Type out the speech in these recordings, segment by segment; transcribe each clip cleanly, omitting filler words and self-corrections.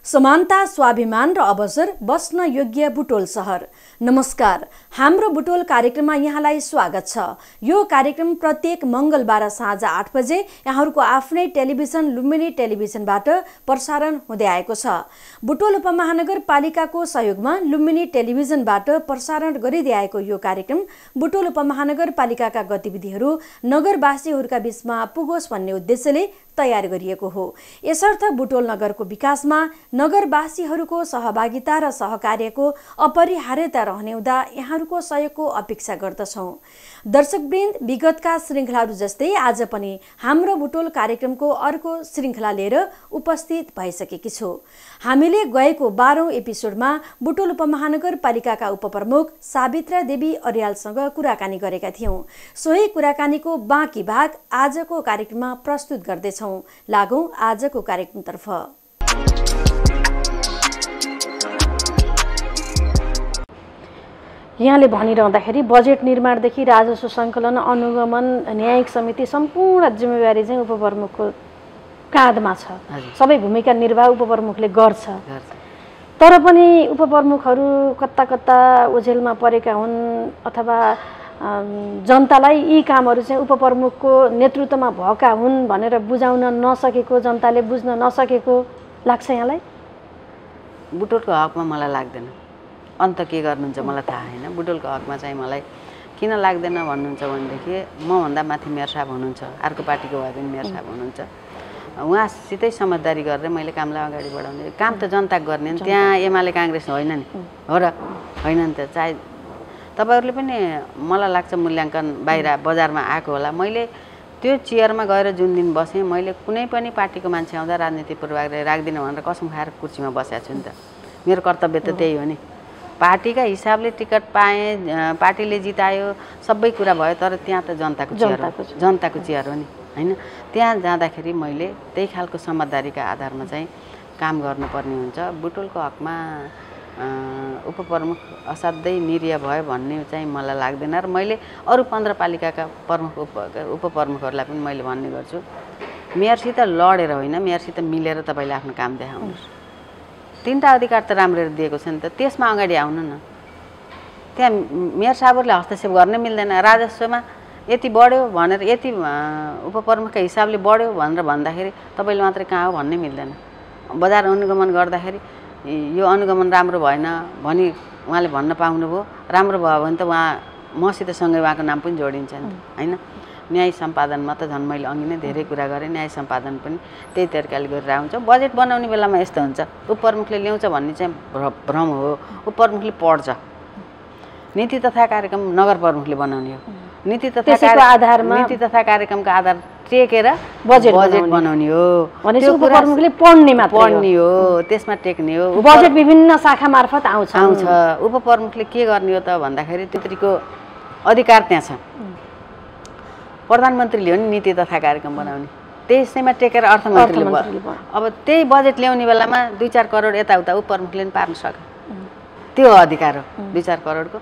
समानता, स्वाभिमान र अवसर बस्न योग्य बुटोल शहर। नमस्कार, हाम्रो बुटोल कार्यक्रममा यहाँलाई स्वागत छ। यो कार्यक्रम प्रत्येक मंगलबार साँझ 8 बजे यहाँहरूको आफ्नै टेलिभिजन लुम्बिनी टेलिभिजनबाट प्रसारण हुँदै आएको छ। बुटोल उपमहानगरपालिकाको सहयोगमा लुम्बिनी टेलिभिजनबाट प्रसारण गरिँदै आएको यो कार्यक्रम बुटोल उपमहानगरपालिकाका गतिविधिहरू नगरवासीहरूका बीचमा पुगोस् भन्ने उद्देश्यले तयार गरिएको हो। यसर्थ बुटोल नगरको विकासमा नगरवासीहरूको सहभागिता र सहकार्यको अपरिहार्यता रहने हुँदा यहाँहरूको सहयोगको अपेक्षा गर्दछौँ। दर्शकवृन्द, विगतका श्रृङ्खलाहरू जस्तै आज पनि हाम्रो बुटोल कार्यक्रमको अर्को श्रृङ्खला लिएर उपस्थित भइसकेकी छु। हामीले गएको 12औं एपिसोडमा बुटोल उपमहानगरपालिकाका उपप्रमुख सावित्रा देवी अर्यालसँग कुराकानी गरेका थियौँ। सोही कुराकानीको बाँकी भाग आजको कार्यक्रममा प्रस्तुत गर्दैछौँ। लागौं आजको कार्यक्रमतर्फ। यहाँले भनिरहँदाखेरि बजेट निर्माणदेखि राजस्व सङ्कलन, अनुगमन, न्यायिक समिति सम्पूर्ण जिम्मेवारी चाहिँ उपप्रमुखको काँधमा छ। सबै भूमिका निर्वाह उपप्रमुखले गर्छ। तर पनि उपप्रमुखहरू कता कता ओझेलमा परेका हुन् अथवा जनतालाई यी कामहरू चाहिँ उपप्रमुखको नेतृत्वमा भएका हुन् भनेर बुझाउन नसकेको, जनताले बुझ्न नसकेको लाग्छ यहाँलाई? बुटोलको हकमा मलाई लाग्दैन। अन्त के गर्नुहुन्छ मलाई थाहा छैन। बुटोलको हकमा चाहिँ मलाई किन लाग्दैन भन्नुहुन्छ भनेदेखि मभन्दा माथि मेयर साहब हुनुहुन्छ, अर्को पार्टीको भए पनि मेयर साहब हुनुहुन्छ। उहाँसितै समझदारी गरेर मैले कामलाई अगाडि बढाउने। काम त जनता गर्ने नि, त्यहाँ एमाले काङ्ग्रेस होइन नि, हो र होइन नि त। चाहे तपाईहरुले पनि मलाई लाग्छ मूल्याङ्कन बाहिर बजारमा आएको होला। मैले त्यो चेयरमा गएर जुन दिन बसेँ, मैले कुनै पनि पार्टीको मान्छे आउँदा राजनीति पूर्वाग्रह राख्दिनँ भनेर कसम खाएर कुर्सीमा बसेको छु नि त। मेरो कर्तव्य त त्यही हो नि। पार्टीका हिसाबले टिकट पाएँ, पार्टीले जितायो, सबै कुरा भयो, तर त्यहाँ त जनताको चेयर हो, जनताको चेयर हो नि, हैन? त्यहाँ जाँदाखेरि मैले त्यही खालको समझदारीका आधारमा चाहिँ काम गर्नुपर्ने हुन्छ। बुटोलको हकमा उपप्रमुख असाध्यै निरीह भयो भन्ने चाहिँ मलाई लाग्दैन। र मैले अरू 15 पालिकाका उपप्रमुखहरूलाई पनि मैले भन्ने गर्छु, मेयरसित लडेर होइन, मेयरसित मिलेर तपाईँले आफ्नो काम देखाउनुहोस्। 3टा अधिकार त राम्ररी दिएको छ नि त, त्यसमा अगाडि आउनु न। त्यहाँ मेयर साहबहरूले हस्तक्षेप गर्नै मिल्दैन। राजस्वमा यति बढ्यो भनेर, यति उपप्रमुखका हिसाबले बढ्यो भनेर भन्दाखेरि तपाईँले मात्रै कहाँ हो भन्नै मिल्दैन। बजार अनुगमन गर्दाखेरि यो अनुगमन राम्रो भएन भनी उहाँले भन्न पाउनुभयो, राम्रो भयो भने त उहाँ मसित सँगै उहाँको नाम पनि जोडिन्छ नि, हैन? न्याय सम्पादनमा त झन् मैले अघि नै धेरै कुरा गरेँ। न्याय सम्पादन पनि त्यही तरिकाले गरेर हुन्छ। बजेट बनाउने बेलामा यस्तो हुन्छ, उपप्रमुखले ल्याउँछ भन्ने चाहिँ भ्रम हो। उपप्रमुखले पढ्छ। नीति तथा कार्यक्रम नगर प्रमुखले बनाउने हो। नीति तथा कार्यक्रमका आधार टेकेर बजेट बनाउने हो। भनेपछि उपप्रमुखले पढ्ने हो, त्यसमा टेक्ने हो। बजेट विभिन्न शाखा मार्फत आउँछ। उपप्रमुखले के गर्ने हो त भन्दाखेरि त्यतिको अधिकार त्यहाँ छ। प्रधानमन्त्रीले हो नि नीति तथा कार्यक्रम बनाउने, त्यसैमा टेकेर अर्थमन्त्रीले भयो। अब त्यही बजेट ल्याउने बेलामा 2-4 करोड यताउता उपप्रमुखले पनि पार्न सक्यो। त्यो अधिकार हो। 2-4 करोडको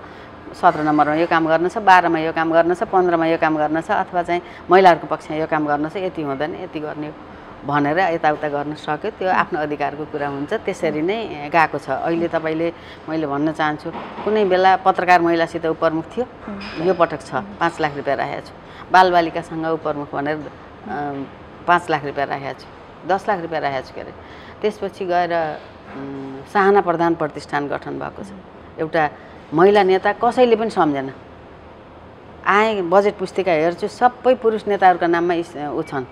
17 नम्बरमा यो काम गर्न छ, 12मा यो काम गर्न छ, 15मा यो काम गर्न छ, अथवा चाहिँ महिलाहरूको पक्षमा यो काम गर्न छ, यति हुँदैन, यति गर्ने हो भनेर यताउता गर्न सक्यो। त्यो आफ्नो अधिकारको कुरा हुन्छ। त्यसरी नै गएको छ। अहिले तपाईँले, मैले भन्न चाहन्छु, कुनै बेला पत्रकार महिलासित उपप्रमुख थियो, यो पटक छ 5 लाख रुपियाँ राखेको छु। बालबालिकासँग उपप्रमुख भनेर 5 लाख रुपियाँ राखेको छु, 10 लाख रुपियाँ राखेको छु के अरे। त्यसपछि गएर साहना प्रधान प्रतिष्ठान गठन भएको छ। एउटा महिला नेता कसैले पनि सम्झेन। आए बजेट पुस्तिका हेर्छु, सबै पुरुष नेताहरूका नाममा छन्,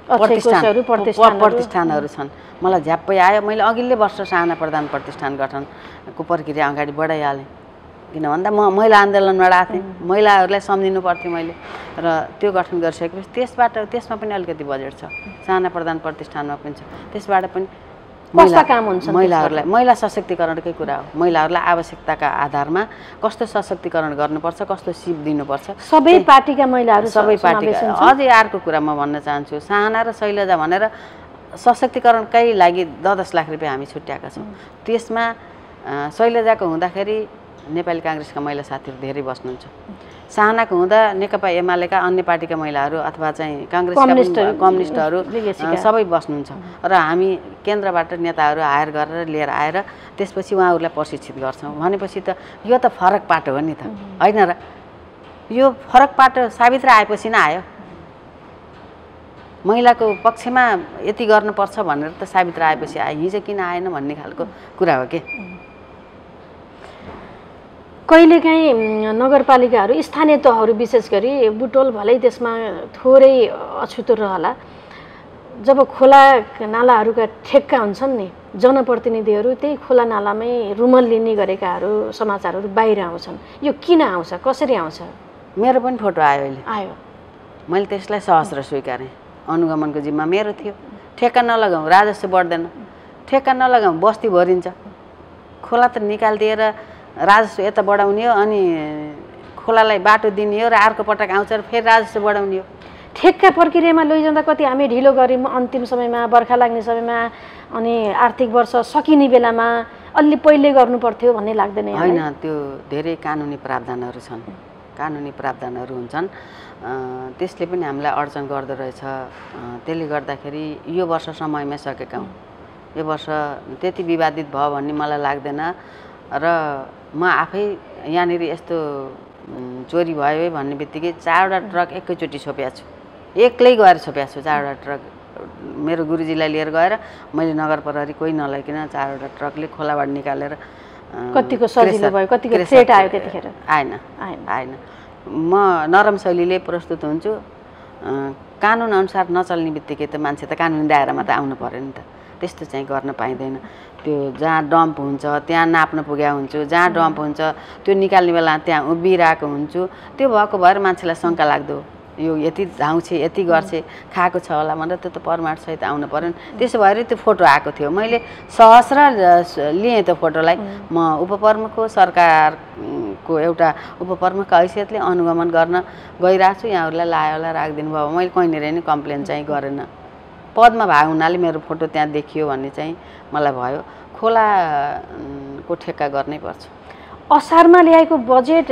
प्रतिष्ठानहरू छन्। मलाई झ्याप्पै आयो। मैले अघिल्लै वर्ष साहना प्रधान प्रतिष्ठान गठनको प्रक्रिया अगाडि बढाइहालेँ। किन भन्दा म महिला आन्दोलनबाट आएको थिएँ, महिलाहरूलाई सम्झिनु पर्थ्यो मैले। र त्यो गठन गरिसकेपछि त्यसमा पनि अलिकति बजेट छ। साहना प्रधान प्रतिष्ठानमा पनि छ। त्यसबाट पनि काम हुन्छ। महिलाहरूलाई, महिला सशक्तिकरणकै कुरा हो। महिलाहरूलाई आवश्यकताका आधारमा कस्तो सशक्तिकरण गर्नुपर्छ, कस्तो सिप दिनुपर्छ, सबै पार्टीका महिलाहरू, सबै पार्टीका। अझै अर्को कुरा म भन्न चाहन्छु, साहना र शैलजा भनेर सशक्तिकरणकै लागि 10-10 लाख रुपियाँ हामी छुट्याएका छौँ। त्यसमा शैलजाको हुँदाखेरि नेपाली काङ्ग्रेसका महिला साथीहरू धेरै बस्नुहुन्छ। साहनाको हुँदा नेकपा एमालेका अन्य पार्टीका महिलाहरू अथवा चाहिँ काङ्ग्रेसका कम्युनिस्टहरू सबै बस्नुहुन्छ र हामी केन्द्रबाट नेताहरू हायर गरेर लिएर आएर त्यसपछि उहाँहरूलाई प्रशिक्षित गर्छौँ भनेपछि त यो त फरक पाटो हो नि त होइन र यो फरक पाटो साबित्र आएपछि नै आयो महिलाको पक्षमा यति गर्नुपर्छ भनेर त साबित्र आएपछि आयो हिजो किन आएन भन्ने खालको कुरा हो के कहिलेकाहीँ नगरपालिकाहरू स्थानीय तहहरू विशेष गरी बुटोल भलै त्यसमा थोरै अछुतो रहला जब खोला नालाहरूका ठेक्का हुन्छन् नि जनप्रतिनिधिहरू त्यही खोला नालामै रुमल लिने गरेकाहरू समाचारहरू बाहिर आउँछन् यो किन आउँछ कसरी आउँछ मेरो पनि फोटो आयो अहिले आयो मैले त्यसलाई सहस्र स्वीकारेँ अनुगमनको जिम्मा मेरो थियो ठेक्का नलगाउँ राजस्व बढ्दैन ठेक्का नलगाउँ बस्ती भरिन्छ खोला त निकालिदिएर राजस्व यता बढाउने हो अनि खोलालाई बाटो दिने हो र अर्को पटक आउँछ र फेरि राजस्व बढाउने हो ठेक्का प्रक्रियामा लैजाँदा कति हामी ढिलो गऱ्यौँ अन्तिम समयमा बर्खा लाग्ने समयमा अनि आर्थिक वर्ष सकिने बेलामा अलि पहिले गर्नु पर्थ्यो भन्ने लाग्दैन होइन त्यो धेरै कानुनी प्रावधानहरू छन् कानुनी प्रावधानहरू हुन्छन् त्यसले पनि हामीलाई अडचन गर्दो रहेछ त्यसले गर्दाखेरि यो वर्ष समयमै सकेका हौँ यो वर्ष त्यति विवादित भयो भन्ने मलाई लाग्दैन र म आफै यहाँनिर यस्तो चोरी भयो भन्ने बित्तिकै 4वटा ट्रक एकैचोटि छोपेको छु एक्लै गएर छोपेको छु 4वटा ट्रक मेरो गुरुजीलाई लिएर गएर मैले नगर प्रहरी कोही नलैकन 4वटा ट्रकले खोलाबाट निकालेर कतिको सजिलो भयो कतिको थ्रेट आयो त्यतिखेर आएन म नरम शैलीले प्रस्तुत हुन्छु कानुन अनुसार नचल्ने बित्तिकै त मान्छे त कानुनी दायरामा त आउनु पर्यो नि त त्यस्तो चाहिँ गर्न पाइँदैन त्यो जहाँ डम्प हुन्छ त्यहाँ नाप्न पुगेको हुन्छु जहाँ डम्प हुन्छ त्यो निकाल्ने बेला त्यहाँ उभिरहेको हुन्छु त्यो भएको भएर मान्छेलाई शङ्का लाग्दो यो यति धाउँछे यति गर्छे खाएको छ होला भनेर त्यो त प्रमाणसहित आउनु पर्यो नि त्यसो भएर त्यो फोटो आएको थियो मैले सहस्र लिएँ त्यो फोटोलाई म उपप्रमुख सरकारको एउटा उपप्रमुख हैसियतले अनुगमन गर्न गइरहेको छु यहाँहरूलाई लायो होला राखिदिनु भयो मैले कहीँनिर नि कम्प्लेन चाहिँ गरेन पदमा भएको हुनाले मेरो फोटो त्यहाँ देखियो भन्ने चाहिँ मलाई भयो खोलाको ठेक्का गर्नै पर्छ असारमा ल्याएको बजेट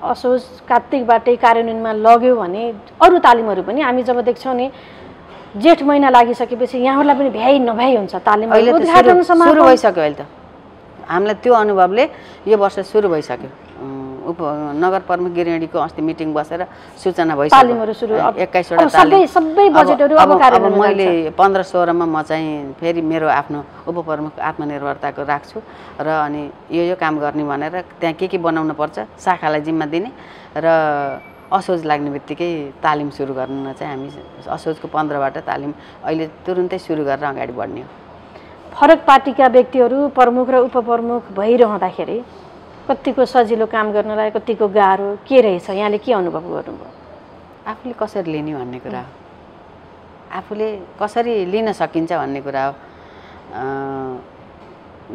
असोज कार्तिकबाटै कार्यान्वयनमा लग्यो भने अरू तालिमहरू पनि हामी जब देख्छौँ नि जेठ महिना लागिसकेपछि यहाँहरूलाई पनि भ्याइ नभ्याइ हुन्छ तालिम सुरु भइसक्यो अहिले त हामीलाई त्यो अनुभवले यो वर्ष सुरु भइसक्यो नगर प्रमुख गिरिडीको अस्ति मिटिङ बसेर सूचना भइसक्यो 21वटा तालिम मैले 15-16मा म चाहिँ फेरि मेरो आफ्नो उपप्रमुख आत्मनिर्भरताको राख्छु र अनि यो काम गर्ने भनेर त्यहाँ के बनाउनु पर्छ शाखालाई जिम्मा दिने र असोज लाग्ने बित्तिकै तालिम सुरु गर्न चाहिँ हामी असोजको 15वटा तालिम अहिले तुरुन्तै सुरु गरेर अगाडि बढ्ने हो फरक पार्टीका व्यक्तिहरू प्रमुख र उपप्रमुख भइरहँदाखेरि कतिको सजिलो काम गर्नलाई कतिको गाह्रो के रहेछ यहाँले के अनुभव गर्नुभयो आफूले कसरी लिने भन्ने कुरा हो आफूले कसरी लिन सकिन्छ भन्ने कुरा हो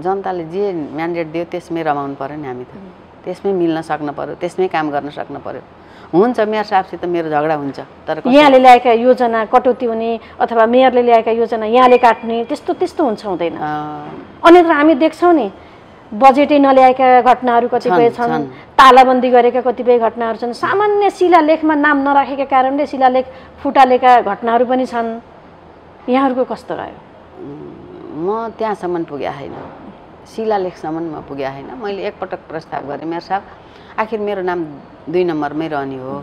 जनताले जे म्यान्डेट दियो त्यसमै रमाउनु पर्यो नि हामी त त्यसमै मिल्न सक्नु पर्यो त्यसमै काम गर्न सक्नु पर्यो हुन्छ मेयर साहबसित मेरो झगडा हुन्छ तर यहाँले ल्याएका योजना कटौती हुने अथवा मेयरले ल्याएका योजना यहाँले काट्ने त्यस्तो हुन्छ हुँदैन अन्यत्र हामी देख्छौँ नि बजेटै नल्याएका घटनाहरू कतिपय छन् तालाबन्दी गरेका कतिपय घटनाहरू छन् सामान्य शिलालेखमा नाम नराखेका कारणले शिलालेख फुटालेका घटनाहरू पनि छन् यहाँहरूको कस्तो रह्यो म त्यहाँसम्म पुगे होइन शिलालेखसम्म म पुगे होइन मैले एकपटक प्रस्ताव गरेँ मेयर साहब आखिर मेरो नाम 2 नम्बरमै रहने हो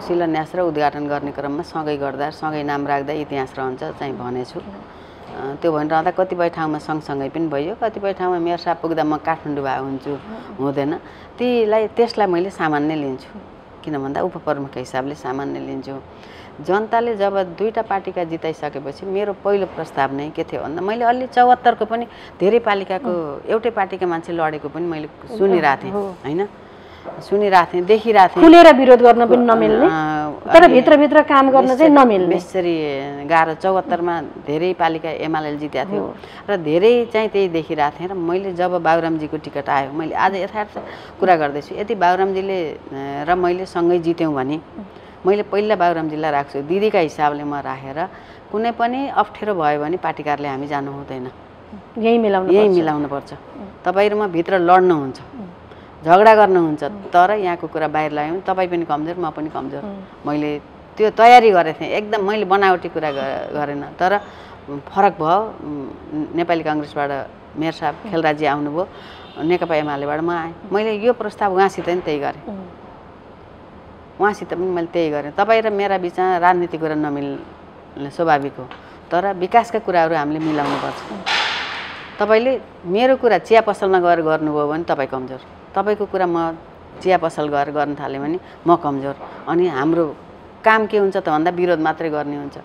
शिलान्यास र उद्घाटन गर्ने क्रममा सँगै गर्दा सँगै नाम राख्दा इतिहास रहन्छ चाहिँ भनेछु त्यो भनिरहँदा कतिपय ठाउँमा सँगसँगै पनि भयो कतिपय ठाउँमा मेयर साहब पुग्दा म काठमाडौँ भएको हुन्छु हुँदैन त्यसलाई मैले सामान्य लिन्छु किन भन्दा उपप्रमुखको हिसाबले सामान्य लिन्छु जनताले जब 2टा पार्टीका जिताइसकेपछि मेरो पहिलो प्रस्ताव नै के थियो भन्दा मैले अलि 74 को पनि धेरै पालिकाको एउटै पार्टीका मान्छे लडेको पनि मैले सुनिरहेको थिएँ होइन सुनिरहेको थिएँ देखिरहेको थिएँ खुलेर विरोध गर्न पनि नमिल्ने तर भित्रभित्र काम गर्न चाहिँ नमिल्ने यसरी गाह्रो 74मा धेरै पालिका एमाले जितेको थियो र धेरै चाहिँ त्यही देखिरहेको थिएँ र मैले जब बाबुरामजीको टिकट आयो मैले आज यथार्थ कुरा गर्दैछु यदि बाबुरामजीले र मैले सँगै जित्यौँ भने मैले पहिला बाबुरामजीलाई राख्छु दिदीका हिसाबले म राखेर कुनै पनि अप्ठ्यारो भयो भने पार्टी कार्यालय हामी जानु हुँदैन यही मिलाउनु पर्छ तपाईँ र म भित्र लड्नु हुन्छ झगडा गर्नुहुन्छ तर यहाँको कुरा बाहिर ल्यायौँ तपाईँ पनि कमजोर म पनि कमजोर मैले त्यो तयारी गरेको थिएँ एकदम मैले बनावटी कुरा गरेन तर फरक भयो नेपाली काङ्ग्रेसबाट मेयर साहब खेलराजी आउनुभयो नेकपा एमालेबाट म आएँ मैले यो प्रस्ताव उहाँसित पनि त्यही गरेँ उहाँसित पनि मैले त्यही गरेँ तपाईँ र मेरा बिचमा राजनीतिक कुरा नमिल्ने स्वाभाविक हो तर विकासका कुराहरू हामीले मिलाउनुपर्छ तपाईँले मेरो कुरा चिया पसलमा गएर गर्नुभयो भने तपाईँ कमजोर तपाईँको कुरा म चिया पसल गएर गर्न थालेँ भने म कमजोर अनि हाम्रो काम के हुन्छ त भन्दा विरोध मात्रै गर्ने हुन्छ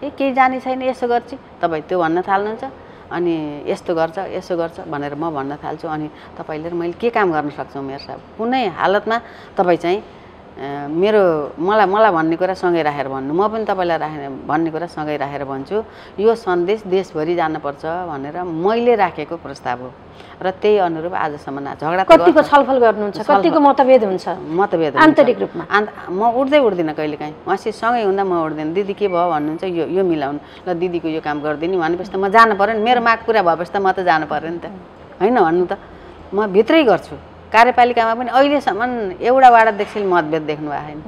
केही जाने छैन यसो गर्छ तपाईँ त्यो भन्न थाल्नुहुन्छ अनि यस्तो गर्छ भनेर म भन्न थाल्छु अनि तपाईँले मैले के काम गर्न सक्छु मेयर साहब कुनै हालतमा तपाईँ चाहिँ मलाई भन्ने कुरा सँगै राखेर भन्नु म पनि तपाईँलाई भन्ने कुरा सँगै राखेर भन्छु यो सन्देश देशभरि जानुपर्छ भनेर मैले राखेको प्रस्ताव हो र त्यही अनुरूप आजसम्म झगडा कतिको छलफल गर्नुहुन्छ कतिको मतभेद हुन्छ मतभेद आन्तरिक रूपमा म उठ्दिनँ कहिलेकाहीँ उहाँसित सँगै हुँदा म उठ्दिनँ दिदी के भयो भन्नुहुन्छ यो मिलाउनु ल दिदीको यो काम गरिदिनु भनेपछि त म जानु पऱ्यो नि मेरो माग पुरा भएपछि त म त जानु पऱ्यो नि त होइन भन्नु त म भित्रै गर्छु कार्यपालिकामा पनि अहिलेसम्म एउटा वाडादेखि मतभेद देख्नु भएको छैन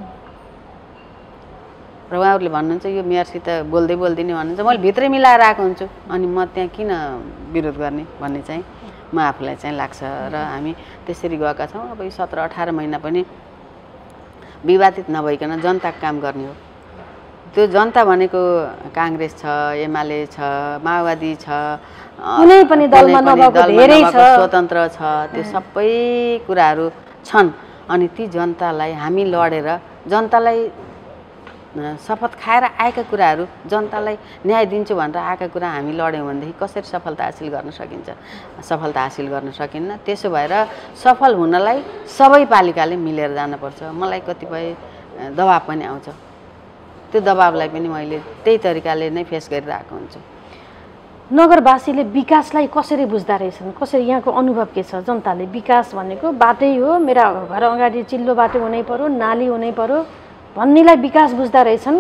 र उहाँहरूले भन्नुहुन्छ यो मेयरसित बोल्दै नै भन्नुहुन्छ मैले भित्रै मिलाएर आएको हुन्छु अनि म त्यहाँ किन विरोध गर्ने भन्ने चाहिँ म आफूलाई चाहिँ लाग्छ र हामी त्यसरी गएका छौँ अब यो 17-18 महिना पनि विवादित नभइकन जनताको काम गर्ने हो त्यो जनता भनेको काङ्ग्रेस छ एमाले छ माओवादी छ कुनै पनि दलमा नभएको धेरै छ स्वतन्त्र छ त्यो सबै कुराहरू छन् अनि ती जनतालाई हामी लडेर जनतालाई शपथ खाएर आएका कुराहरू जनतालाई न्याय दिन्छु भनेर आएका कुरा हामी लड्यौँ भनेदेखि कसरी सफलता हासिल गर्न सकिन्छ सफलता हासिल गर्न सकिन्न त्यसो भएर सफल हुनलाई सबै पालिकाले मिलेर जानुपर्छ मलाई कतिपय दबाब पनि आउँछ त्यो दबाबलाई पनि मैले त्यही तरिकाले नै फेस गरिरहेको हुन्छु नगरवासीले विकासलाई कसरी बुझ्दा रहेछन् कसरी यहाँको अनुभव के छ जनताले विकास भनेको बाटै हो मेरा घर अगाडि चिल्लो बाटो हुनै पर्यो नाली हुनै पर्यो भन्नेलाई विकास बुझ्दा रहेछन्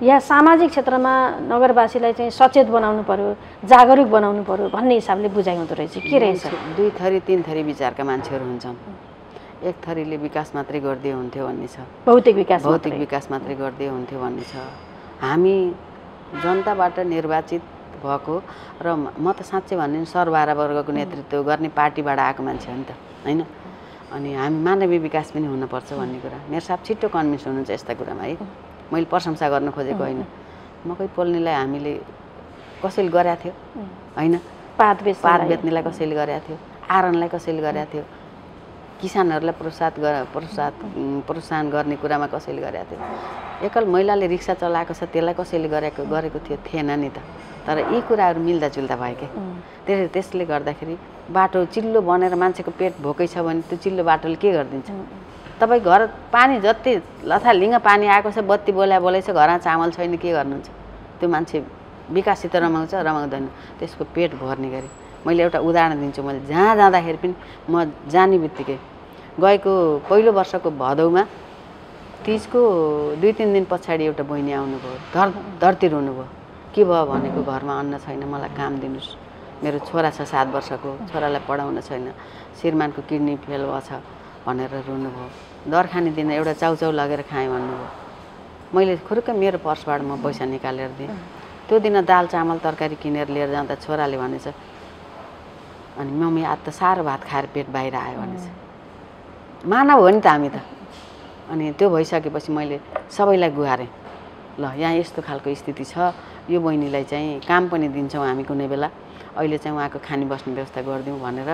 या सामाजिक क्षेत्रमा नगरवासीलाई चाहिँ सचेत बनाउनु पर्यो जागरुक बनाउनु पर्यो भन्ने हिसाबले बुझाइ हुँदो रहेछ के रहेछ 2 थरी 3 थरी विचारका मान्छेहरू हुन्छन् एक थरीले विकास मात्रै गर्दै हुन्थ्यो भन्ने छ भौतिक विकास मात्रै गर्दै हुन्थ्यो भन्ने छ हामी जनताबाट निर्वाचित भएको र म त साँच्चै भन्ने सर्वहारा वर्गको नेतृत्व गर्ने पार्टीबाट आएको मान्छे हो नि त हैन अनि हामी मानवीय विकास पनि हुनुपर्छ भन्ने कुरा मेयर साहब छिट्टो कन्भिन्स हुनुहुन्छ यस्ता कुरामा है मैले प्रशंसा गर्न खोजेको होइन मकै पोल्नेलाई हामीले कसैले गरेका थियो हैन पात बेच्नेलाई कसैले गरेका थियो आरनलाई कसैले गरेका थियो किसानहरूलाई प्रोत्साहन गर्ने कुरामा कसैले गरेका थियो एकल महिलाले रिक्सा चलाएको छ त्यसलाई कसैले गरेको थिएन नि त तर यी कुराहरू मिल्दाजुल्दा भयो के त्यसले गर्दाखेरि बाटो चिल्लो बनेर मान्छेको पेट भोकै छ भने त्यो चिल्लो बाटोले के गरिदिन्छ तपाईँ घर पानी जति लथालिङ्ग पानी आएको छ बत्ती बोलाइ छ घरमा चामल छैन के गर्नुहुन्छ त्यो मान्छे विकाससित रमाउँछ रमाउँदैन त्यसको पेट भर्ने गरी मैले एउटा उदाहरण दिन्छु मैले जहाँ जाँदाखेरि पनि म जाने बित्तिकै गएको पहिलो वर्षको भदौमा तीजको 2-3 दिन पछाडि एउटा बहिनी आउनुभयो धरती रुनुभयो के भयो भनेको घरमा अन्न छैन मलाई काम दिनुस् मेरो छोरा छ 7 वर्षको छोरालाई पढाउन छैन श्रीमानको किडनी फेल भएको छ भनेर रुनुभयो दरखानी दिन एउटा चाउचाउ लगेर खाएँ भन्नुभयो मैले खुरुक्क मेरो पर्सबाट म पैसा निकालेर दिएँ त्यो दिन दाल चामल तरकारी किनेर लिएर जाँदा छोराले भनेछ अनि मम्मी आज त सारो भात खाएर पेट बाहिर आयो भनेछ मानव हो नि त हामी त अनि त्यो भइसकेपछि मैले सबैलाई गुहारेँ ल यहाँ यस्तो खालको स्थिति छ यो बहिनीलाई चाहिँ काम पनि दिन्छौँ हामी कुनै बेला अहिले चाहिँ उहाँको खानी बस्ने व्यवस्था गरिदिउँ भनेर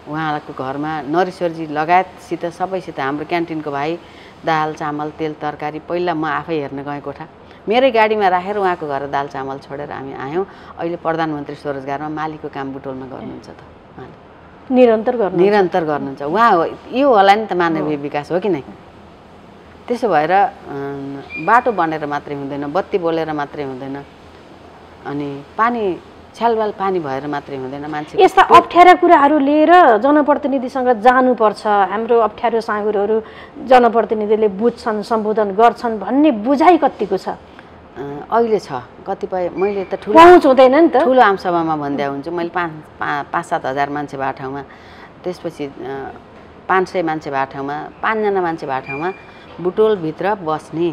उहाँको घरमा नरिश्वरजी लगायतसित सबैसित हाम्रो क्यान्टिनको भाइ दाल चामल तेल तरकारी पहिला म आफै हेर्न गएँ कोठा मेरै गाडीमा राखेर उहाँको घर दाल चामल छोडेर हामी आयौँ अहिले प्रधानमन्त्री स्वरोजगारमा मालीको काम बुटोलमा गर्नुहुन्छ त निरन्तर गर्नुहुन्छ उहाँ यो होला नि त मानवीय विकास हो कि नै त्यसो भएर बाटो बनेर मात्रै हुँदैन बत्ती बोलेर मात्रै हुँदैन अनि पानी छ्यालबाल पानी भएर मात्रै हुँदैन मान्छे यस्ता अप्ठ्यारा कुराहरू लिएर जनप्रतिनिधिसँग जानुपर्छ हाम्रो अप्ठ्यारो साँगुरोहरू जनप्रतिनिधिले बुझ्छन् सम्बोधन गर्छन् भन्ने बुझाइ कतिको छ अहिले छ कतिपय मैले त पहुँच हुँदैन नि त ठुलो आमसभामा भन्दै हुन्छु मैले 5-7 हजार मान्छे भएको ठाउँमा त्यसपछि 500 मान्छे भएको ठाउँमा 5 जना मान्छे भएको ठाउँमा बुटोलभित्र बस्ने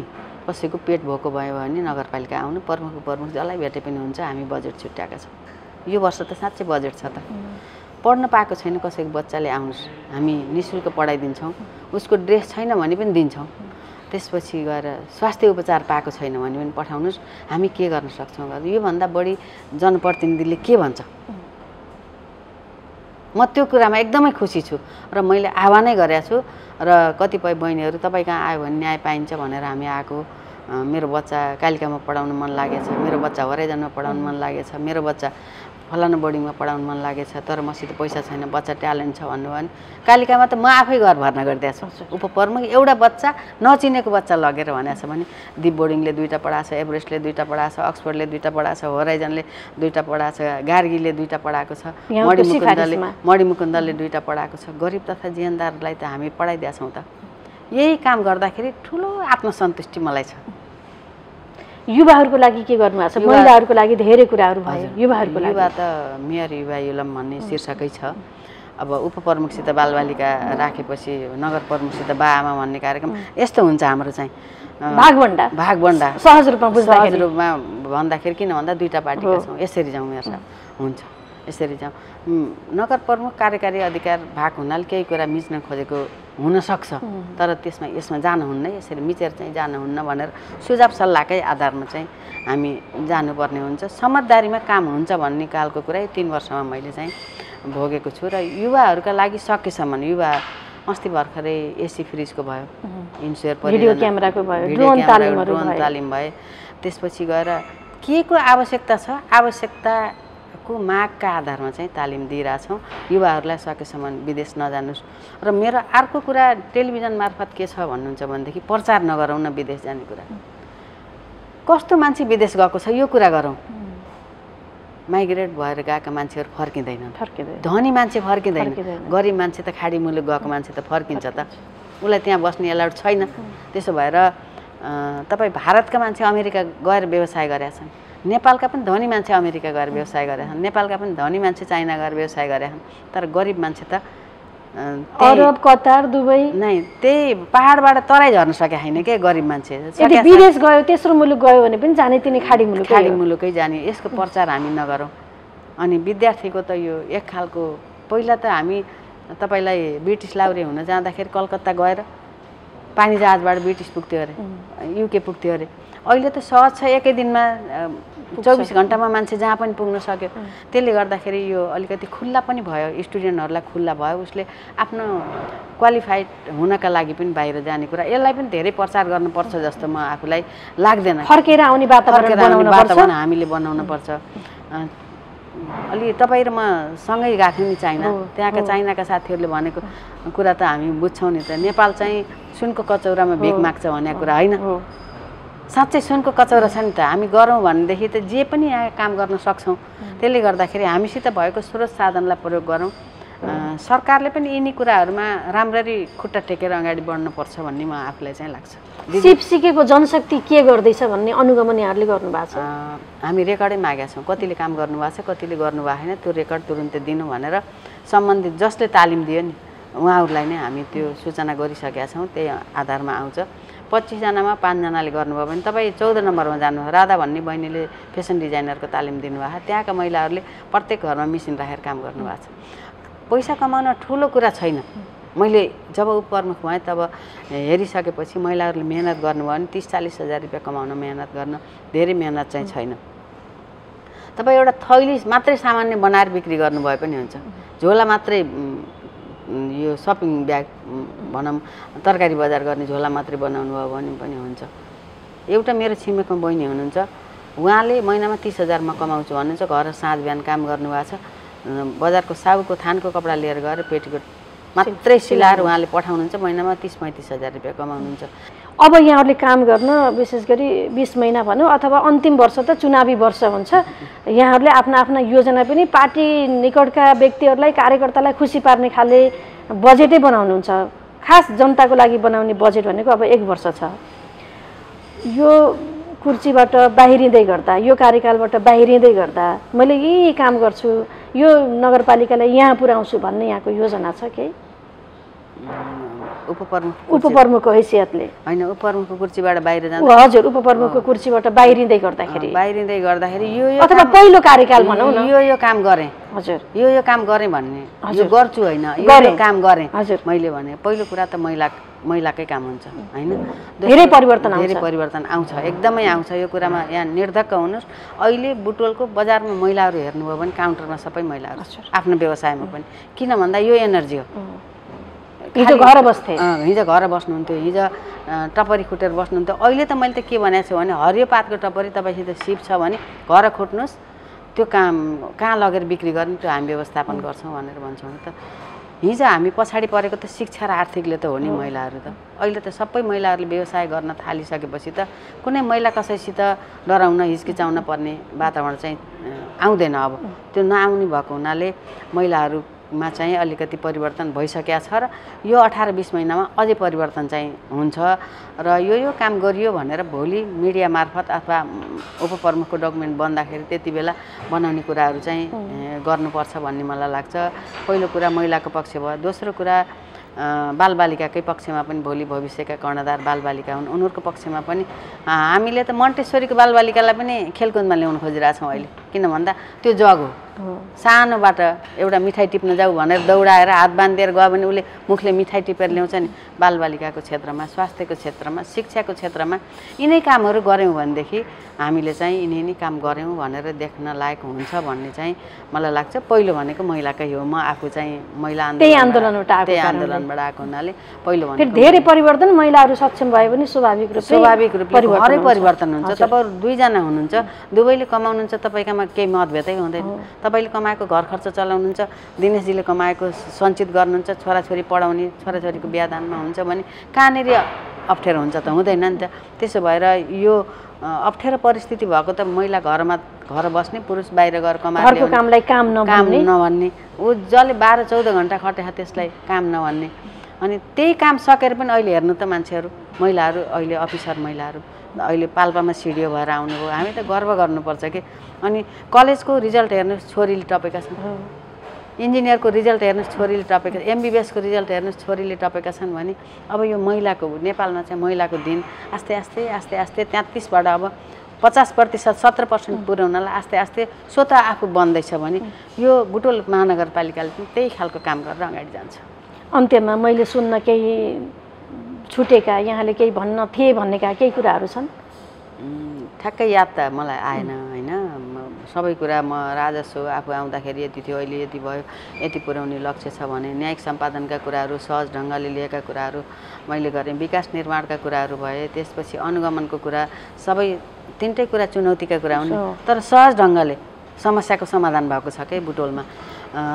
कसैको पेट भोको भयो भने नगरपालिका आउनु प्रमुख जसलाई भेटे पनि हुन्छ हामी बजेट छुट्याएका छौँ यो वर्ष त साँच्चै बजेट छ त पढ्न पाएको छैन कसैको बच्चाले आउनुहोस् हामी निःशुल्क पढाइदिन्छौँ उसको ड्रेस छैन भने पनि दिन्छौँ त्यसपछि गएर स्वास्थ्य उपचार पाएको छैन भने पनि पठाउनुहोस् हामी के गर्न सक्छौँ योभन्दा बढी जनप्रतिनिधिले के भन्छ म त्यो कुरामा एकदमै खुसी छु र मैले आह्वानै गरेको छु र कतिपय बहिनीहरू तपाईँ कहाँ आयो भने न्याय पाइन्छ भनेर हामी आएको मेरो बच्चा कालिकामा पढाउन मन लागेछ मेरो बच्चा होराइजानमा पढाउन मन लागेछ मेरो बच्चा फलाना बोर्डिङमा पढाउन मन लागेछ तर मसित पैसा छैन बच्चा ट्यालेन्ट छ भन्नु भने कालिकामा त म आफै घर भर्ना गरिदिएको छु उपप्रमुख एउटा बच्चा नचिनेको बच्चा लगेर भनेको छ भने दिप बोर्डिङले 2टा पढाएको छ एभरेस्टले 2टा पढाएको छ अक्सफोर्डले 2टा पढाएको छ होराइजनले 2टा पढाएको छ गार्गीले 2टा पढाएको छ मणिमुकुन्दले 2टा पढाएको छ गरिब तथा जीवनदारलाई त हामी पढाइदिएका छौँ त यही काम गर्दाखेरि ठुलो आत्मसन्तुष्टि मलाई छ युवाहरूको लागि के गर्नुभएको छ महिलाहरूको लागि धेरै कुराहरू भयो युवाहरूको लागि युवा त मेयर युवा युलम भन्ने शीर्षकै छ अब उपप्रमुखसित बालबालिका राखेपछि नगर प्रमुखसित बाआमा भन्ने कार्यक्रम यस्तो हुन्छ हाम्रो चाहिँ भागबण्डा सहज रूपमा भन्दाखेरि किन भन्दा 2टा पार्टीका छौँ यसरी जाउँ मेयर साहब हुन्छ यसरी जाउँ नगर प्रमुख कार्यकारी अधिकार भाग हुनाले केही कुरा मिच्न खोजेको हुनसक्छ तर यसमा जानुहुन्न यसरी मिचेर चाहिँ जानुहुन्न भनेर सुझाव सल्लाहकै आधारमा चाहिँ हामी जानुपर्ने हुन्छ समझदारीमा काम हुन्छ भन्ने कालको कुरा 3 वर्षमा मैले चाहिँ भोगेको छु र युवाहरूका लागि सकेसम्म युवा अस्ति भर्खरै एसी फ्रिजको भयो इन्स्योर भिडियो क्यामेराको भयो ड्रोन तालिम भयो त्यसपछि गएर के को आवश्यकता छ आवश्यकताको मागका आधारमा चाहिँ तालिम दिइरहेछौँ युवाहरूलाई सकेसम्म विदेश नजानुस् र मेरो अर्को कुरा टेलिभिजन मार्फत के छ भन्नुहुन्छ भनेदेखि प्रचार नगरौँ न विदेश जाने कुरा कस्तो मान्छे विदेश गएको छ यो कुरा गरौँ माइग्रेट भएर गएका मान्छेहरू फर्किँदैनन् धनी मान्छे फर्किँदैन गरिब मान्छे त खाडी मुलुक गएको मान्छे त फर्किन्छ त उसलाई त्यहाँ बस्ने एलाउड छैन त्यसो भएर तपाईँ भारतका मान्छे अमेरिका गएर व्यवसाय गरेका छन् नेपालका पनि धनी मान्छे अमेरिका गएर व्यवसाय गरेका छन् नेपालका पनि धनी मान्छे चाइना गएर व्यवसाय गरेका छन् तर गरिब मान्छे त अरब कतार दुबई नै त्यही पहाडबाट तराई झर्न सके होइन के गरिब मान्छे यदि विदेश गयो तेस्रो मुलुक गयो भने पनि जाने तिनी खाडी मुलुकै जाने यसको प्रचार हामी नगरौँ अनि विद्यार्थीको त यो एक खालको पहिला त हामी तपाईलाई ब्रिटिस लाउरे हुन जाँदाखेरि कलकत्ता गएर पानी जहाजबाट ब्रिटिस पुग्थ्यो अरे युके पुग्थ्यो अरे अहिले त सहज छ एकै दिनमा 24 घण्टामा मान्छे जहाँ पनि पुग्न सक्यो त्यसले गर्दाखेरि यो अलिकति खुल्ला पनि भयो स्टुडेन्टहरूलाई खुल्ला भयो उसले आफ्नो क्वालिफाइड हुनका लागि पनि बाहिर जाने कुरा यसलाई पनि धेरै प्रचार गर्नुपर्छ जस्तो म आफूलाई लाग्दैन फर्केर आउने वातावरण हामीले बनाउन पर्छ अलि तपाईँ र म सँगै गएको नि चाइना त्यहाँका चाइनाका साथीहरूले भनेको कुरा त हामी बुझ्छौँ नि त नेपाल चाहिँ सुनको कचौरामा भिख माग्छ भन्ने कुरा होइन साँच्चै सुनको कचौरा छ नि त हामी गरौँ भनेदेखि त जे पनि यहाँ काम गर्न सक्छौँ त्यसले गर्दाखेरि हामीसित भएको स्रोत साधनलाई प्रयोग गरौँ सरकारले पनि यिनी कुराहरूमा राम्ररी खुट्टा टेकेर अगाडि बढ्नुपर्छ भन्ने म आफूलाई चाहिँ लाग्छ सिप सिकेको जनशक्ति के गर्दैछ भन्ने अनुगमन यहाँहरूले गर्नुभएको छ हामी रेकर्डै मागेका छौँ कतिले काम गर्नुभएको छ कतिले गर्नुभएको छैन त्यो रेकर्ड तुरुन्तै दिनु भनेर सम्बन्धित जसले तालिम दियो नि उहाँहरूलाई नै हामी त्यो सूचना गरिसकेका छौँ त्यही आधारमा आउँछ 25 जनामा 5 जनाले गर्नुभयो भने तपाईँ 14 नम्बरमा जानुभयो राधा भन्ने बहिनीले फेसन डिजाइनरको तालिम दिनुभएको त्यहाँका महिलाहरूले प्रत्येक घरमा मेसिन राखेर काम गर्नुभएको छ पैसा कमाउन ठुलो कुरा छैन मैले जब उपप्रमुख भएँ तब हेरिसकेपछि महिलाहरूले मेहनत गर्नुभयो भने 30-40 हजार रुपियाँ कमाउन मेहनत गर्न धेरै मेहनत चाहिँ छैन तपाईँ एउटा थैली मात्रै सामान्य बनाएर बिक्री गर्नुभए पनि हुन्छ झोला मात्रै यो सपिङ ब्याग भनौँ तरकारी बजार गर्ने झोला मात्रै बनाउनु भयो भने पनि हुन्छ एउटा मेरो छिमेकमा बहिनी हुनुहुन्छ उहाँले महिनामा 30,000 मा कमाउँछु भन्नुहुन्छ घर साँझ बिहान काम गर्नुभएको छ बजारको साबुको थानको कपडा लिएर गएर पेटीकोट मात्रै सिलाएर उहाँले पठाउनुहुन्छ महिनामा 30-35 हजार रुपियाँ कमाउनुहुन्छ अब यहाँहरूले काम गर्न विशेष गरी 20 महिना भनौँ अथवा अन्तिम वर्ष त चुनावी वर्ष हुन्छ यहाँहरूले आफ्ना आफ्ना योजना पनि पार्टी निकटका व्यक्तिहरूलाई कार्यकर्तालाई खुसी पार्ने खाले बजेटै बनाउनुहुन्छ खास जनताको लागि बनाउने बजेट भनेको अब 1 वर्ष छ यो कुर्सीबाट बाहिरिँदै गर्दा यो कार्यकालबाट बाहिरिँदै गर्दा मैले यही काम गर्छु यो नगरपालिकालाई यहाँ पुर्याउँछु भन्ने यहाँको योजना छ के उपप्रमुखको हैसियतले होइन उपप्रमुखको कुर्सीबाट बाहिर जाँदा हजुर उपप्रमुखको कुर्सीबाट बाहिरिँदै गर्दाखेरि यो अथवा पहिलो कार्यकाल भनौँ न यो काम गरेँ हजुर यो काम गरेँ भन्ने यो गर्छु होइन यो काम गरेँ मैले भने पहिलो कुरा त महिलाकै काम हुन्छ होइन धेरै परिवर्तन आउँछ एकदमै आउँछ यो कुरामा यहाँ निर्धक्क हुनुहोस् अहिले बुटवलको बजारमा महिलाहरू हेर्नुभयो भने काउन्टरमा सबै महिलाहरू आफ्नो व्यवसायमा पनि किन भन्दा यो एनर्जी हो हिजो घर बस्थे हिजो घर बस्नुहुन्थ्यो हिजो टपरी खुटेर बस्नुहुन्थ्यो अहिले त मैले त के भनेको छु भने हरियो पातको टपरी तपाईँसित सिप छ भने घर खोट्नुहोस् त्यो काम कहाँ लगेर बिक्री गर्ने त्यो हामी व्यवस्थापन गर्छौँ भनेर भन्छौँ त हिजो हामी पछाडि परेको त शिक्षा र आर्थिकले त हो नि महिलाहरू त अहिले त सबै महिलाहरूले व्यवसाय गर्न थालिसकेपछि त कुनै महिला कसैसित डराउन हिचकिचाउन पर्ने वातावरण चाहिँ आउँदैन अब त्यो नआउने भएको हुनाले महिलाहरूमा चाहिँ अलिकति परिवर्तन भइसकेको छ र यो 18-20 महिनामा अझै परिवर्तन चाहिँ हुन्छ र यो काम गरियो भनेर भोलि मिडिया मार्फत अथवा उपप्रमुखको डकुमेन्ट बन्दाखेरि त्यति बेला बनाउने कुराहरू चाहिँ गर्नुपर्छ भन्ने मलाई लाग्छ पहिलो कुरा महिलाको पक्ष भयो दोस्रो कुरा बालबालिकाकै पक्षमा पनि भोलि भविष्यका कर्णधार बालबालिका हुन् उनीहरूको पक्षमा पनि हामीले त मन्टेश्वरीको बालबालिकालाई पनि खेलकुदमा ल्याउन खोजिरहेछौँ अहिले किन भन्दा त्यो जग हो सानोबाट एउटा मिठाई टिप्न जाऊ भनेर दौडाएर हात बाँधिएर गयो भने उसले मुखले मिठाई टिपेर ल्याउँछ नि बालबालिकाको क्षेत्रमा स्वास्थ्यको क्षेत्रमा शिक्षाको क्षेत्रमा यिनै कामहरू गऱ्यौँ भनेदेखि हामीले चाहिँ यिनै काम गऱ्यौँ भनेर देख्न लायक हुन्छ भन्ने चाहिँ मलाई लाग्छ पहिलो भनेको महिलाकै हो म आफू चाहिँ महिला आन्दोलनबाट आएको हुनाले पहिलो भने धेरै परिवर्तन महिलाहरू सक्षम भए पनि स्वाभाविक रूपले हरै परिवर्तन हुन्छ तपाईहरु दुईजना हुनुहुन्छ दुवैले कमाउनुहुन्छ तपाईकामा केही मतभेदै हुँदैन तपाईले कमाएको घर खर्च चलाउनुहुन्छ दिनेशजीले कमाएको सञ्चित गर्नुहुन्छ छोराछोरी पढाउने छोराछोरीको बिहादानमा हुन्छ भने कहाँनेरि अप्ठ्यारो हुन्छ त हुँदैन नि त त्यसो भएर यो अप्ठ्यारो परिस्थिति भएको त महिला घर बस्ने पुरुष बाहिर गएर कमाएर कामलाई काम नभन्ने ऊ जसले 12-14 घण्टा खटेछ त्यसलाई काम नभन्ने अनि त्यही काम सकेर पनि अहिले हेर्नु त मान्छेहरू महिलाहरू अहिले अफिसर महिलाहरू अहिले पाल्पामा सिडिओ भएर आउनुभयो हामी त गर्व गर्नुपर्छ कि अनि कलेजको रिजल्ट हेर्नुहोस् छोरीले टपेका छन् इन्जिनियरको रिजल्ट हेर्नुहोस् छोरीले टपेका एमबीबीएसको रिजल्ट हेर्नुहोस् छोरीले टपेका छन् भने अब यो महिलाको नेपालमा चाहिँ महिलाको दिन आस्ते आस्ते 33बाट अब 50% 17% पुर्याउनलाई आस्ते आस्ते स्वतः आफू बन्दैछ भने यो बुटवल महानगरपालिकाले पनि त्यही खालको काम गरेर अगाडि जान्छ अन्त्यमा मैले सुन्न केही छुटेका यहाँले केही भन्न थिए भन्नेका केही कुराहरू छन् ठ्याक्कै याद त मलाई आएन हैन सबै कुरा म राजस्व आफू आउँदाखेरि यति थियो अहिले यति भयो यति पुर्याउने लक्ष्य छ भने न्यायिक सम्पादनका कुराहरू सहज ढङ्गले लिएका कुराहरू मैले गरेँ विकास निर्माणका कुराहरू भए त्यसपछि अनुगमनको कुरा सबै तीनटै कुरा चुनौतीका कुरा हुन् तर सहज ढङ्गले समस्याको समाधान भएको छ के बुटवलमा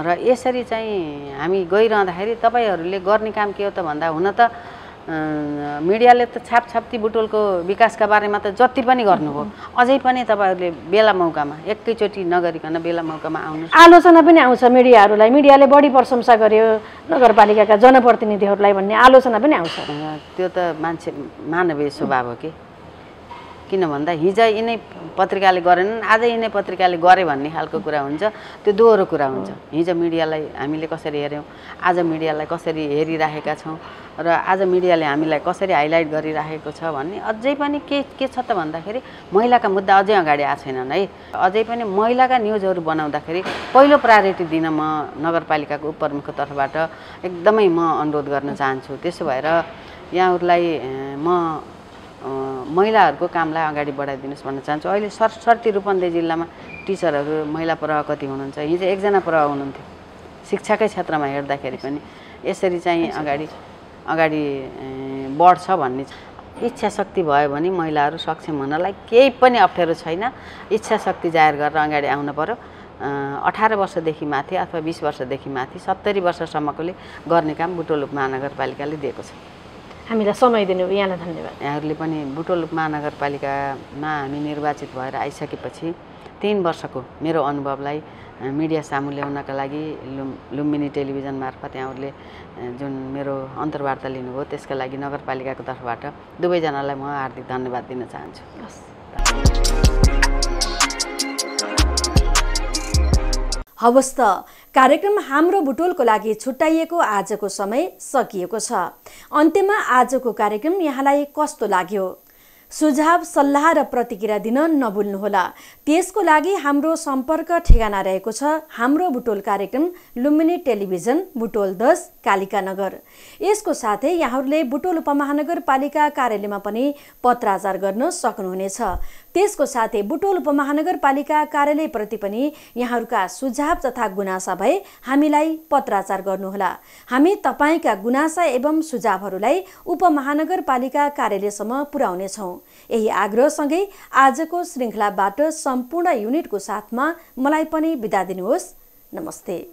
र यसरी चाहिँ हामी गइरहँदाखेरि तपाईहरुले गर्ने काम के हो त भन्दा हुन त मिडियाले त छापछाप्ती बुटवलको विकासका बारेमा त जति पनि गर्नुभयो अझै पनि तपाईहरुले बेला मौकामा एकैचोटी नगरिकन बेला मौकामा आउनु आलोचना पनि आउँछ मिडियाहरुलाई मिडियाले बढी प्रशंसा गर्यो नगरपालिकाका जनप्रतिनिधिहरुलाई भन्ने आलोचना पनि आउँछ त्यो त मान्छे मानवीय स्वभाव हो किन भन्दा हिजो यिनै पत्रिकाले गरेनन् आज यिनै पत्रिकाले गरे भन्ने खालको कुरा हुन्छ त्यो दोहोरो कुरा हुन्छ हिजो मिडियालाई हामीले कसरी हेर्यौं आज मिडियालाई कसरी हेरिराखेका छौं र आज मिडियाले हामीलाई कसरी हाइलाइट गरिराखेको छ भन्ने अझै पनि के छ त भन्दाखेरि महिलाका मुद्दा अझै अगाडि आएको छैनन् है अझै पनि महिलाका न्युजहरू बनाउँदाखेरि पहिलो प्रायोरिटी दिन म नगरपालिकाको उपप्रमुखको तर्फबाट एकदमै म अनुरोध गर्न चाहन्छु त्यसो भएर यहाँहरुलाई म महिलाहरूको कामलाई अगाडि बढाइदिनुस् भन्न चाहन्छु अहिले सरसर्ती रूपन्देही जिल्लामा टिचरहरू महिला प्रवाह कति हुनुहुन्छ हिजो एकजना प्रवाह हुनुहुन्थ्यो शिक्षाकै क्षेत्रमा हेर्दाखेरि पनि यसरी चाहिँ अगाडि बढ्छ भन्ने इच्छा शक्ति भयो भने महिलाहरू सक्षम हुनलाई केही पनि अप्ठ्यारो छैन इच्छा शक्ति जाहेर गरेर अगाडि आउन पर्यो 18 वर्षदेखि माथि अथवा 20 वर्षदेखि माथि 70 वर्षसम्मकोले गर्ने काम बुटवल उपमहानगरपालिकाले दिएको छ हामीलाई समय दिनुभयो यहाँलाई धन्यवाद यहाँहरूले पनि बुटवल उपमहानगरपालिकामा हामी निर्वाचित भएर आइसकेपछि 3 वर्षको मेरो अनुभवलाई मिडिया सामु ल्याउनका लागि लुम्बिनी टेलिभिजन मार्फत यहाँहरूले जुन मेरो अन्तर्वार्ता लिनुभयो त्यसका लागि नगरपालिकाको तर्फबाट दुवैजनालाई म हार्दिक धन्यवाद दिन चाहन्छु हवस् त कार्यक्रम हाम्रो बुटोलको लागि छुट्याइएको आजको समय सकिएको छ। अन्त्यमा आजको कार्यक्रम यहाँलाई कस्तो लाग्यो? सुझाव, सल्लाह र प्रतिक्रिया दिन नभुल्नुहोला। त्यसको लागि हाम्रो सम्पर्क ठेगाना रहेको छ हाम्रो बुटोल कार्यक्रम, लुम्बिनी टेलिभिजन, बुटोल 10, कालिका नगर। यसको साथै यहाँहरूले बुटोल उपमहानगरपालिका कार्यालयमा पनि पत्राचार गर्न सक्नुहुनेछ। त्यसको साथै बुटोल उपमहानगरपालिका कार्यालयप्रति पनि यहाँहरूका सुझाव तथा गुनासा भए हामीलाई पत्राचार गर्नुहोला। हामी तपाईँका गुनासा एवं सुझावहरूलाई उपमहानगरपालिका कार्यालयसम्म पुर्याउनेछौँ। यही आग्रहसँगै आजको श्रृङ्खलाबाट सम्पूर्ण युनिटको साथमा मलाई पनि बिदा दिनुहोस्। नमस्ते।